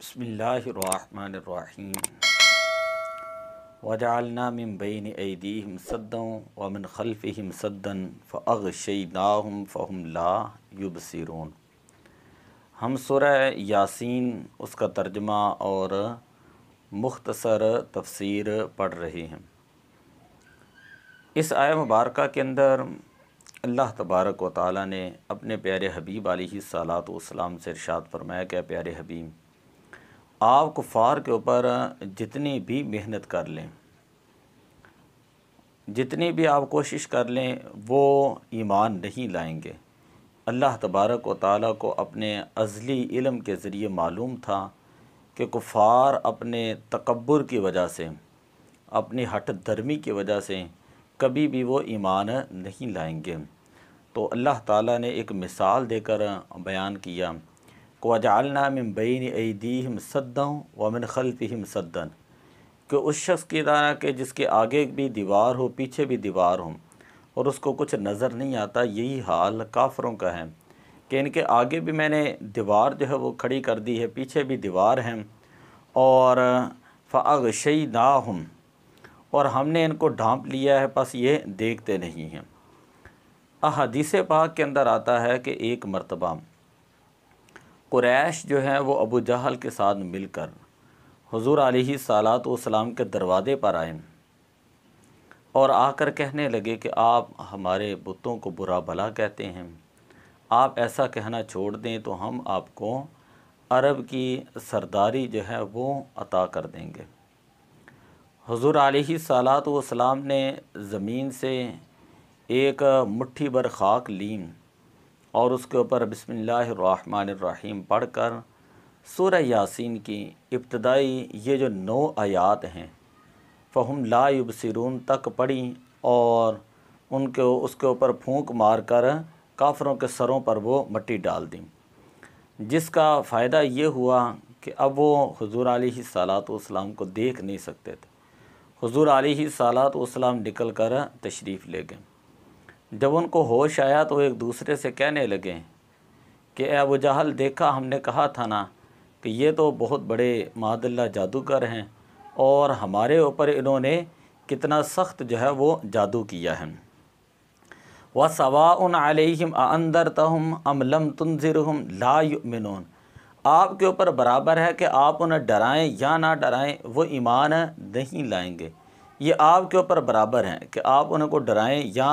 बिस्मिल्लाहिर्रहमानिर्रहीम वजअलना मिन बैनि ऐदीहिम सद्दन व मिन खल्फिहिम सद्दन फ़अग़शयनाहुम फ़हुम ला युबसिरून। हम सूरह यासीन उसका तर्जुमा और मुख्तसर तफसीर पढ़ रहे हैं। इस आया मुबारका के अंदर अल्लाह तबारक व तआला ने अपने प्यारे हबीब अलैहिस्सलातु वस्सलाम से इरशाद फरमाया कि प्यारे हबीब, आप कुफ़ार के ऊपर जितनी भी मेहनत कर लें, जितनी भी आप कोशिश कर लें, वो ईमान नहीं लाएंगे। अल्लाह तबारक व तआला को अपने अज़ली इल्म के ज़रिए मालूम था कि कुफ़ार अपने तकब्बुर की वजह से, अपनी हट धर्मी की वजह से कभी भी वो ईमान नहीं लाएंगे। तो अल्लाह ताला ने एक मिसाल देकर बयान किया, वजअलना मिन बैनि ऐदीहिम सद्दन व मिन खल्फिहिम सद्दन, कि उस शख्स की तरह के जिसके आगे भी दीवार हो, पीछे भी दीवार हो और उसको कुछ नज़र नहीं आता। यही हाल काफ़रों का है कि इनके आगे भी मैंने दीवार जो है वो खड़ी कर दी है, पीछे भी दीवार हैं, और फ़अग़शयनाहुम, और हमने इनको ढांप लिया है, बस ये देखते नहीं हैं। हदीस पाक के अंदर आता है कि एक मरतबा कुरैश जो है वो अबू जहल के साथ मिलकर हुज़ूर अलैहिस्सलातु वस्सलाम के दरवाज़े पर आए और आकर कहने लगे कि आप हमारे बुतों को बुरा भला कहते हैं, आप ऐसा कहना छोड़ दें तो हम आपको अरब की सरदारी जो है वो अता कर देंगे। हुज़ूर अलैहिस्सलातु वस्सलाम ने ज़मीन से एक मुट्ठी भर खाक ली और उसके ऊपर बिस्मिल्लाहिर्रहमानिर्रहीम पढ़कर सूरह यासीन की इब्तदाई ये जो 9 आयात हैं फ़हुम ला युबसिरून तक पढ़ी और उनको उसके ऊपर फूंक मार कर काफ़रों के सरों पर वो मिट्टी डाल दी, जिसका फ़ायदा ये हुआ कि अब वो हुज़ूर अलैहिस्सलातु वस्सलाम को देख नहीं सकते थे। हुज़ूर अलैहिस्सलातु वस्सलाम निकल कर तशरीफ़ ले गए। जब उनको होश आया तो एक दूसरे से कहने लगे कि अबू जहल, देखा हमने कहा था ना कि ये तो बहुत बड़े मादल्ला जादूगर हैं और हमारे ऊपर इन्होंने कितना सख्त जो है वो जादू किया है। व सवाउन अलैहिम अअंदरतहुम अम लम तुनज़िरहुम ला युमिनून, आपके ऊपर बराबर है कि आप उन्हें डराएं या ना डराएं, वो ईमान नहीं लाएंगे। ये आपके ऊपर बराबर है कि आप उनको डराएं या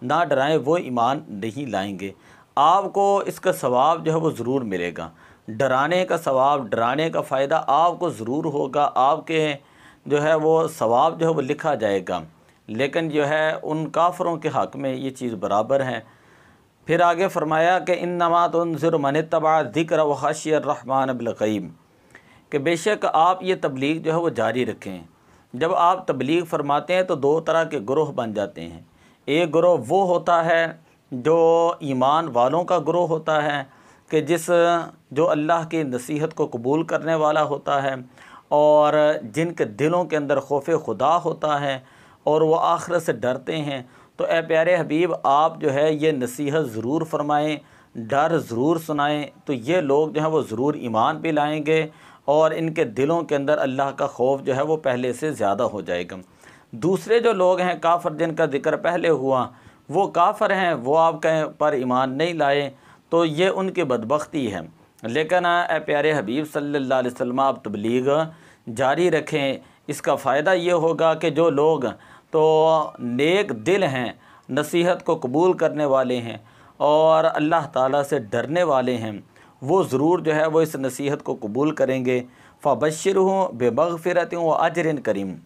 ना डराएं, वो ईमान नहीं लाएंगे। आपको इसका सवाब जो है वो ज़रूर मिलेगा, डराने का सवाब, डराने का फ़ायदा आपको ज़रूर होगा, आपके जो है वो सवाब जो है वो लिखा जाएगा। लेकिन जो है उन काफ़रों के हक़ में ये चीज़ बराबर है। फिर आगे फरमाया कि इन्नमा तुनज़िरु मन इत्तबअ ज़िक्र व ख़शियर रहमान बिल ग़ैब, कि बेशक आप ये तबलीग जो है वो जारी रखें। जब आप तबलीग फरमाते हैं तो 2 तरह के ग्रोह बन जाते हैं। एक ग्रोह वो होता है जो ईमान वालों का ग्रोह होता है कि जो अल्लाह की नसीहत को कबूल करने वाला होता है और जिनके दिलों के अंदर खौफ खुदा होता है और वो आखिरत से डरते हैं। तो ए प्यारे हबीब, आप जो है ये नसीहत ज़रूर फरमाएं, डर ज़रूर सुनाएं, तो ये लोग जो है वो ज़रूर ईमान भी लाएंगे और इनके दिलों के अंदर अल्लाह का खौफ जो है वो पहले से ज़्यादा हो जाएगा। दूसरे जो लोग हैं काफ़र, जिनका जिक्र पहले हुआ, वो काफ़र हैं, वो आपके पर ईमान नहीं लाए, तो ये उनकी बदबख्ती है। लेकिन ए प्यारे हबीब सल्लल्लाहु अलैहि वसल्लम, आप तबलीग जारी रखें। इसका फ़ायदा ये होगा कि जो लोग तो नेक दिल हैं, नसीहत को कबूल करने वाले हैं और अल्लाह ताला से डरने वाले हैं, वो ज़रूर जो है वो इस नसीहत को कबूल करेंगे। फ़बश्शिरहु बिमग़फ़िरतिन व अजरिन करीम।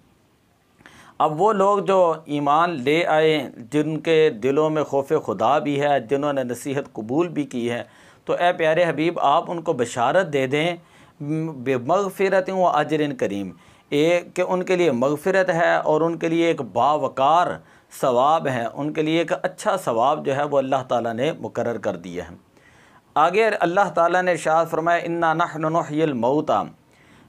अब वो लोग जो ईमान ले आए, जिनके दिलों में खौफ खुदा भी है, जिन्होंने नसीहत कबूल भी की है, तो ए प्यारे हबीब, आप उनको बशारत दे दें बिमग़फ़िरतिन व अजरिन करीम, एक कि उनके लिए मग़फ़िरत है और उनके लिए एक बावकार सवाब है, उनके लिए एक अच्छा सवाब जो है वो अल्लाह ताला ने मुकर्रर कर दिया है। आगे अल्लाह ताला ने इरशाद फरमाया, इन्ना नहनु नुह्यिल मौता,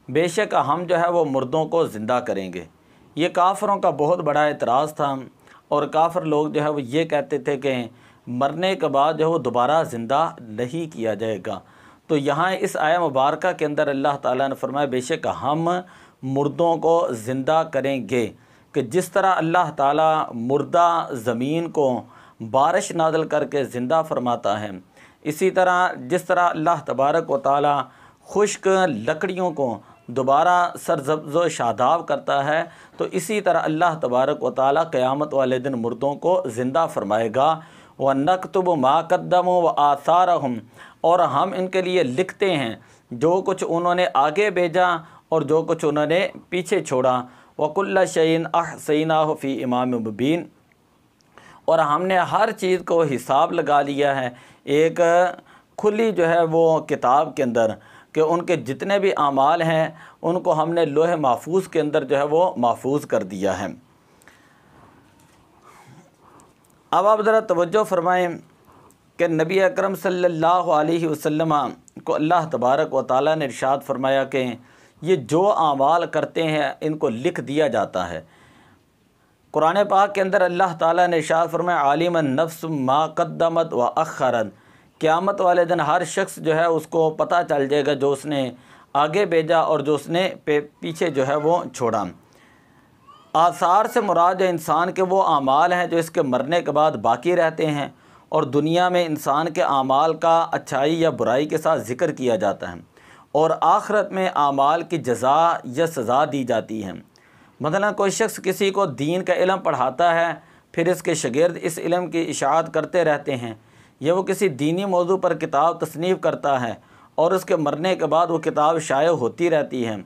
बेशक हम जो है वो मुर्दों को ज़िंदा करेंगे। ये काफ़रों का बहुत बड़ा एतराज़ था और काफ़िर लोग जो है वो ये कहते थे कि मरने के बाद जो है वो दोबारा ज़िंदा नहीं किया जाएगा। तो यहाँ इस आया मुबारक के अंदर अल्लाह ताला ने फरमाया बेशक हम मुर्दों को ज़िंदा करेंगे, कि जिस तरह अल्लाह ताला मुर्दा ज़मीन को बारिश नाज़िल करके ज़िंदा फरमाता है, इसी तरह जिस तरह अल्लाह तबारक व ताला खुश्क लकड़ियों को दोबारा सरसब्ज़ व शादाब करता है, तो इसी तरह अल्लाह तबारक व ताला क़यामत वाले दिन मुर्दों को ज़िंदा फरमाएगा। व नक्तुबु मा क़द्दमू व आसारहुम, और हम इनके लिए लिखते हैं जो कुछ उन्होंने आगे भेजा और जो कुछ उन्होंने पीछे छोड़ा। व कुल्ल शैइन अहसैनाहु फ़ी इमाम मुबीन, और हमने हर चीज़ को हिसाब लगा लिया है एक खुली जो है वो किताब के अंदर, कि उनके जितने भी आमाल हैं उनको हमने लोहे महफूज के अंदर जो है वो महफूज कर दिया है। अब आप ज़रा तवज्जो फरमाएँ कि नबी अकरम सल्लल्लाहु अलैहि वसल्लम को अल्लाह तबारक व ताला ने इरशाद फरमाया कि ये जो आमाल करते हैं इनको लिख दिया जाता है। कुरान पाक के अंदर अल्लाह ताला ने इरशाद फरमाया आलिमन नफ्स मा क़द्दमत व अख़रत, क़यामत वाले दिन हर शख्स जो है उसको पता चल जाएगा जो उसने आगे भेजा और जो उसने पीछे जो है वो छोड़ा। आसार से मुराद इंसान के वो आमाल हैं जो इसके मरने के बाद बाकी रहते हैं, और दुनिया में इंसान के आमाल का अच्छाई या बुराई के साथ ज़िक्र किया जाता है, और आखिरत में आमाल की जज़ा या सज़ा दी जाती है। मतलब कोई शख्स किसी को दीन का इल्म पढ़ाता है, फिर इसके शागिर्द इस इल्म की इशाअत करते रहते हैं, या वो किसी दीनी मौजू पर किताब तसनीफ़ करता है और उसके मरने के बाद वो किताब शाये होती रहती है,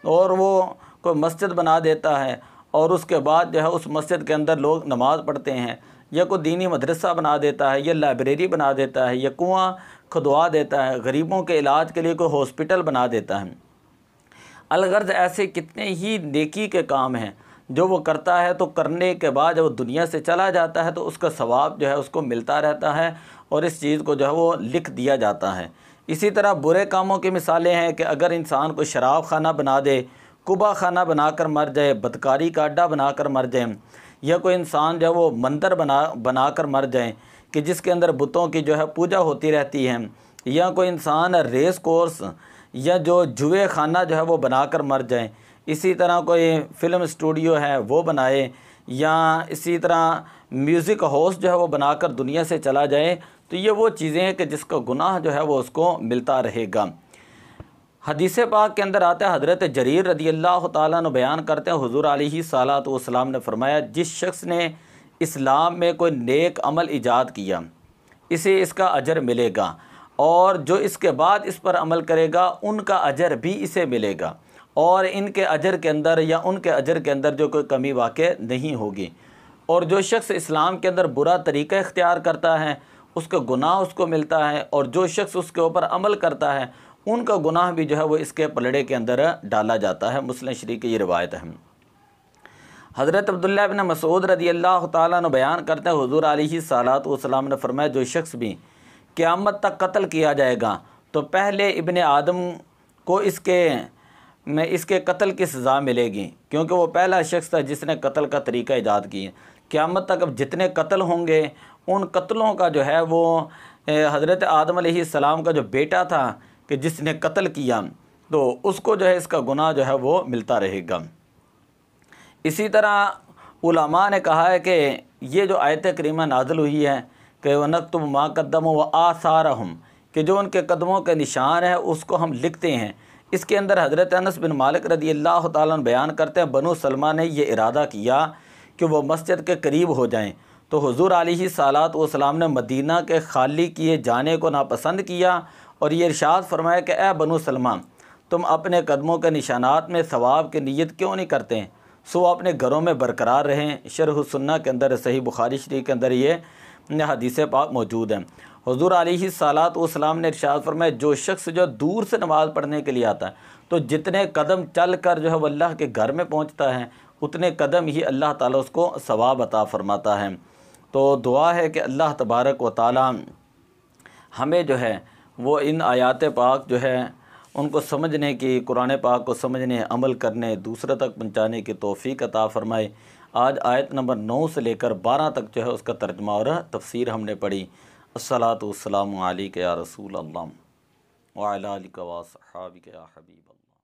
और वो कोई मस्जिद बना देता है और उसके बाद जो है उस मस्जिद के अंदर लोग नमाज़ पढ़ते हैं, या कोई दीनी मदरसा बना देता है, या लाइब्रेरी बना देता है, या कुआँ खुदवा देता है, गरीबों के इलाज के लिए कोई हॉस्पिटल बना देता है। अलगर्ज ऐसे कितने ही नेकी के काम हैं जो वो करता है, तो करने के बाद जब वो दुनिया से चला जाता है तो उसका सवाब जो है उसको मिलता रहता है, और इस चीज़ को जो है वो लिख दिया जाता है। इसी तरह बुरे कामों की मिसालें हैं कि अगर इंसान को शराब खाना बना दे, कुबा खाना बनाकर मर जाए, बदकारी का अड्डा बनाकर मर जाए, या कोई इंसान जो है वो मंदिर बनाकर मर जाए कि जिसके अंदर बुतों की जो है पूजा होती रहती है, या कोई इंसान रेस कोर्स या जो जुए खाना जो है वो बनाकर मर जाए, इसी तरह कोई फ़िल्म स्टूडियो है वो बनाए, या इसी तरह म्यूज़िक हाउस जो है वो बनाकर दुनिया से चला जाए, तो ये वो चीज़ें हैं कि जिसका गुनाह जो है वो उसको मिलता रहेगा। हदीस पाक के अंदर आता है, हज़रत जरीर रदी अल्लाह ताला अन्हु बयान करते हैं हुज़ूर अलैहिस्सलातु वस्सलाम ने फरमाया, जिस शख्स ने इस्लाम में कोई नेक अमल ईजाद किया इसे इसका अजर मिलेगा, और जो इसके बाद इस पर अमल करेगा उनका अजर भी इसे मिलेगा, और इनके अजर के अंदर या उनके अजर के अंदर जो कोई कमी वाक़ई नहीं होगी। और जो शख्स इस्लाम के अंदर बुरा तरीक़ा इख्तियार करता है उसका गुनाह उसको मिलता है, और जो शख्स उसके ऊपर अमल करता है उनका गुनाह भी जो है वो इसके पलड़े के अंदर डाला जाता है। मुस्लिम शरीफ की ये रिवायत है। हज़रत अब्दुल्लाह इब्न मसूद रदी अल्लाह ताला अन्हु बयान करते हैं हुज़ूर अलैहिस्सलातु वस्सलाम ने फरमाया, जो शख्स भी क़यामत तक कत्ल किया जाएगा तो पहले इब्ने आदम को इसके कत्ल की सज़ा मिलेगी, क्योंकि वो पहला शख्स था जिसने कत्ल का तरीका ईजाद किया। क़यामत तक अब जितने कत्ल होंगे उन कत्लों का जो है वो हज़रत आदम अलैहिस्सलाम का जो बेटा था कि जिसने कत्ल किया, तो उसको जो है इसका गुनाह जो है वो मिलता रहेगा। इसी तरह उलमा ने कहा है कि ये जो आयत करीमा नाज़िल हुई है कि वनक्तुबु मा क़द्दमू व आसारहुम, कि जो उनके कदमों के निशान है उसको हम लिखते हैं। इसके अंदर हज़रत अनस बिन मालिक रदी अल्लाह ताला अन्हु बयान करते हैं, बनु सलमा ने ये इरादा किया कि वो मस्जिद के करीब हो जाएं, तो हुज़ूर अलैहिस्सलातु वस्सलाम ने मदीना के खाली किए जाने को नापसंद किया और ये इरशाद फरमाया कि ए बनु सलमा, तुम अपने कदमों के निशानात में सवाब की नीयत क्यों नहीं करते हैं, सो अपने घरों में बरकरार रहें। शरह सुन्ना के अंदर सही बुखारी शरीफ के अंदर ये हदीस पाक मौजूद है। हुज़ूर अलैहिस्सलातु वस्सलाम ने इरशाद फरमाया, जो शख्स जो दूर से नमाज़ पढ़ने के लिए आता है तो जितने कदम चल कर जो है वह अल्लाह के घर में पहुँचता है उतने कदम ही अल्लाह ताला उसको सवाब अता फ़रमाता है। तो दुआ है कि अल्लाह तबारक व ताला हमें जो है वो इन आयात पाक जो है उनको समझने की, कुरान पाक को समझने, अमल करने, दूसरे तक पहुँचाने की तौफ़ीक अता फ़रमाए। आज आयत नंबर 9 से लेकर 12 तक जो है उसका तर्जुमा और तफसीर हमने पढ़ी। अस्सलातु वस्सलामु अलैका या रसूल अल्लाह। व अला आलिका व अस्हाबिका या हबीब अल्लाह।